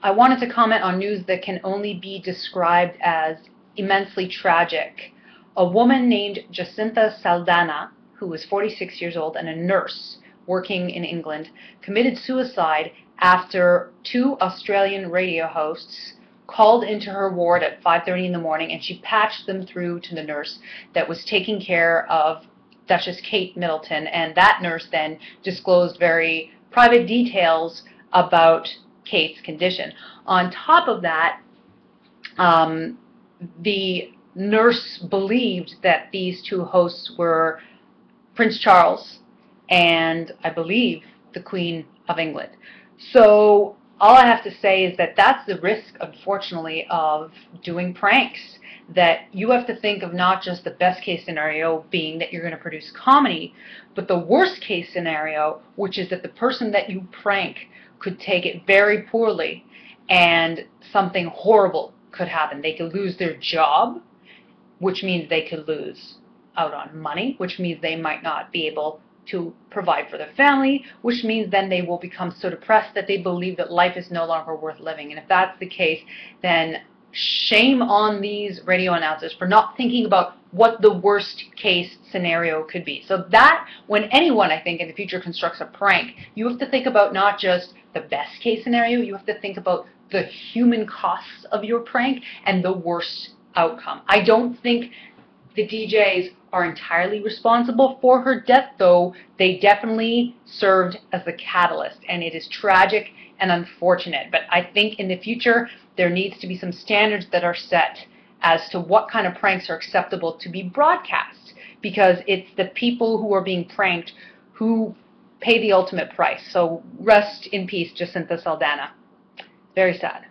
I wanted to comment on news that can only be described as immensely tragic. A woman named Jacintha Saldanha, who was 46 years old and a nurse working in England, committed suicide after two Australian radio hosts called into her ward at 5:30 in the morning, and she patched them through to the nurse that was taking care of Duchess Kate Middleton, and that nurse then disclosed very private details about Kate's condition. On top of that, the nurse believed that these two hosts were Prince Charles and, I believe, the Queen of England. So all I have to say is that that's the risk, unfortunately, of doing pranks. That you have to think of not just the best case scenario being that you're going to produce comedy, but the worst case scenario, which is that the person that you prank could take it very poorly and something horrible could happen. They could lose their job, which means they could lose out on money, which means they might not be able to provide for their family, which means then they will become so depressed that they believe that life is no longer worth living. And if that's the case, then shame on these radio announcers for not thinking about what the worst case scenario could be. So that, when anyone, I think, in the future constructs a prank, you have to think about not just the best case scenario, you have to think about the human costs of your prank and the worst outcome. I don't think the DJs are entirely responsible for her death, though they definitely served as the catalyst, and it is tragic and unfortunate. But I think in the future there needs to be some standards that are set as to what kind of pranks are acceptable to be broadcast, because it's the people who are being pranked who pay the ultimate price. So rest in peace, Jacintha Saldanha. Very sad.